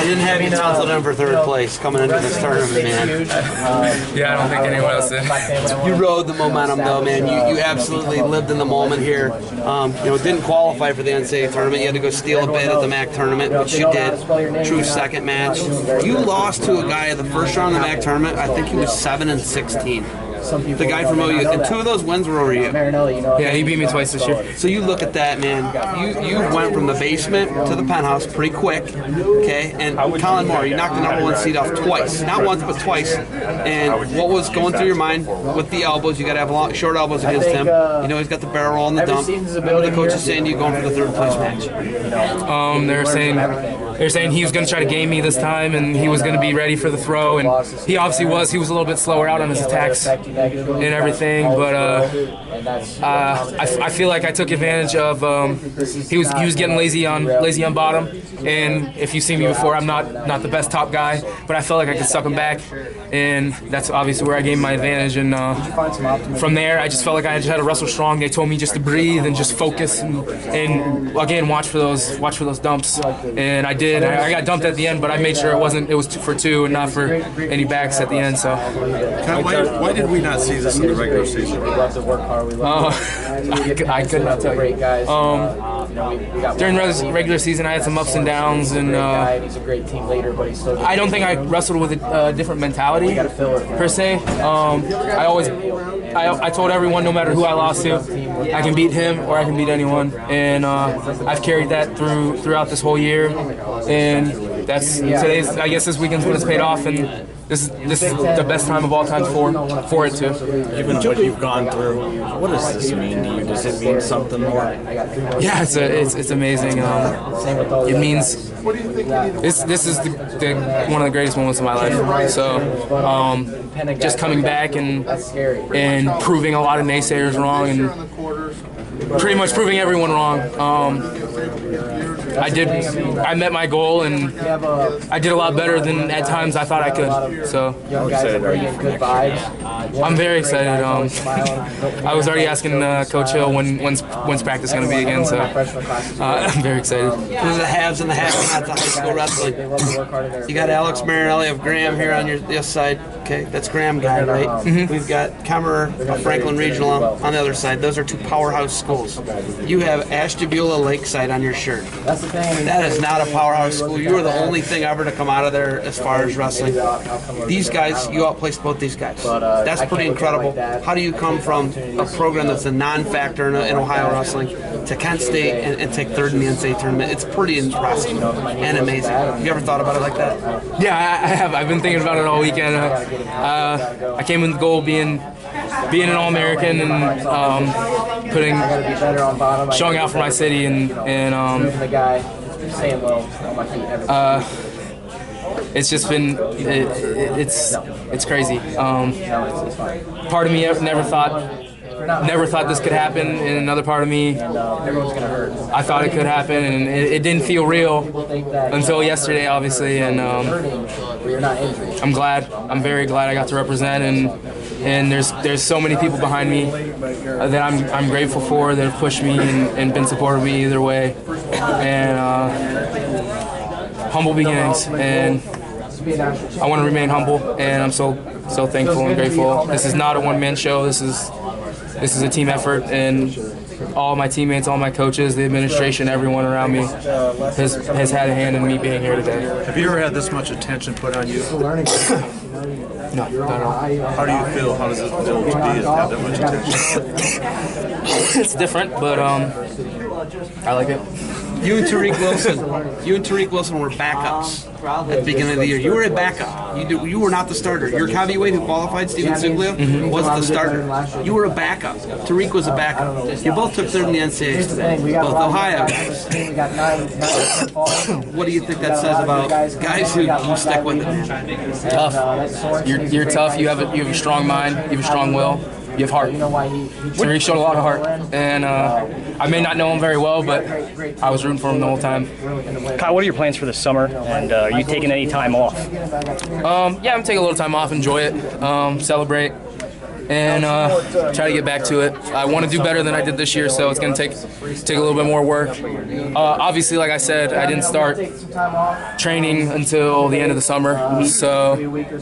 I didn't have you penciled in for third place coming into this tournament, man. Yeah, I don't think anyone else did. You rode the momentum, though, man. You absolutely lived in the moment here. Didn't qualify for the NCAA tournament. You had to go steal a bid at the MAC tournament, which you did. True second match. You lost to a guy at the first round of the MAC tournament. I think he was 7-16. The guy from OU, and 2 of those wins were over you. Yeah, he beat me twice this year. So you look at that, man. You went from the basement to the penthouse pretty quick, okay? And Colin Moore, you knocked the #1 seed off twice, not once but twice. And what was going through your mind with the elbows? You got to have short elbows against him. He's got the barrel roll and the dump. What were the coaches saying to you going for the third place match? They're saying he was going to try to game me this time, and he was going to be ready for the throw, and he obviously was. He was a little bit slower out on his attacks and everything, but I feel like I took advantage of he was getting lazy on bottom, and if you've seen me before, I'm not the best top guy, but I felt like I could suck him back, and that's obviously where I gained my advantage. And from there, I just felt like I just had to wrestle strong. They told me just to breathe and just focus, and again watch for those dumps, and I did. I got dumped at the end, but I made sure it was 2 for 2 and not for any backs at the end. So why did we not see this in the regular season? I could not tell you. During regular season, I had some ups and downs, and I don't think I wrestled with a different mentality per se. I told everyone, no matter who I lost to, I can beat him or I can beat anyone, and I've carried that throughout this whole year, and I guess this weekend's when it's paid off, and this is the best time of all time for it too. Given what you've gone through, what does this mean to you? Does it mean something more? Yeah, it's amazing. It means this is one of the greatest moments of my life. So just coming back and proving a lot of naysayers wrong, and pretty much proving everyone wrong. I met my goal, and I did a lot better than at times I thought I could. So How excited are you for next year? I'm very excited. I was already asking Coach Hill when's practice going to be again, so I'm very excited. Those are the haves and the have-nots of high school wrestling. You got Alex Marinelli of Graham here on this side. Okay, that's Graham guy, right? Mm-hmm. We've got Kemmerer of Franklin Regional on the other side. Those are 2 powerhouse schools. You have Ashtabula Lakeside on your shirt. That is not a powerhouse school. You were the only thing ever to come out of there as far as wrestling. These guys, you outplaced both these guys. That's pretty incredible. How do you come from a program that's a non-factor in Ohio wrestling to Kent State and take third in the NCAA tournament? It's pretty impressive and amazing. You ever thought about it like that? Yeah, I have. I've been thinking about it all weekend. I came in the goal being an All-American and showing out for my city, and it's just been it's crazy. Part of me never thought this could happen, and another part of me, I thought it could happen, and it didn't feel real until yesterday, obviously, and I'm glad. I'm very glad I got to represent, and there's so many people behind me that I'm grateful for, that have pushed me and been supportive of me either way, and humble beginnings, and I want to remain humble, and I'm so thankful and grateful. This is not a one-man show. This is a team effort, and all my teammates, all my coaches, the administration, everyone around me has had a hand in me being here today. Have you ever had this much attention put on you? No, not at all. How do you feel? How does it feel to have that much attention? It's different, but I like it. You and Tariq Wilson were backups at the beginning of the year. You were a backup. You were not the starter. Your heavyweight who qualified, Steven Ziglio, wasn't the starter. You were a backup. Tariq was a backup. You both took third in the NCAA today. Both Ohio guys. What do you think that says about guys who stick with it, man? Tough. You're tough. You have a strong mind. You have a strong will. You have heart. Tariq showed a lot of heart, and I may not know him very well, but I was rooting for him the whole time. Kyle, what are your plans for this summer, and are you taking any time off? Yeah, I'm taking a little time off, enjoy it, celebrate, and try to get back to it. I want to do better than I did this year, so it's going to take a little bit more work. Obviously, like I said, I didn't start training until the end of the summer, so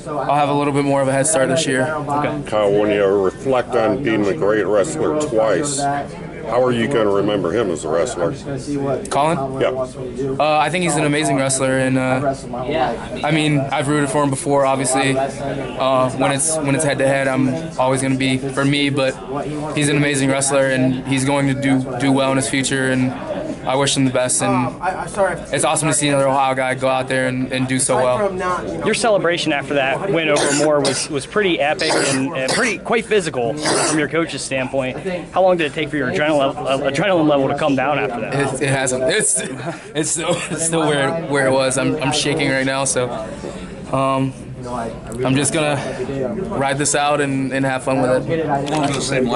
I'll have a little bit more of a head start this year. Kyle, when you reflect on being a great wrestler twice, how are you going to remember him as a wrestler? Colin? Yeah. I think he's an amazing wrestler, and I mean, I've rooted for him before. Obviously, when it's head to head, I'm always going to be for me. But he's an amazing wrestler, and he's going to do well in his future. And I wish him the best. And it's awesome to see another Ohio guy go out there and do so well. Your celebration after that win over Moore was pretty epic and quite physical from your coach's standpoint. How long did it take for your adrenaline level to come down after that? It hasn't. It's still where it was. I'm shaking right now, so I'm just gonna ride this out and have fun with it.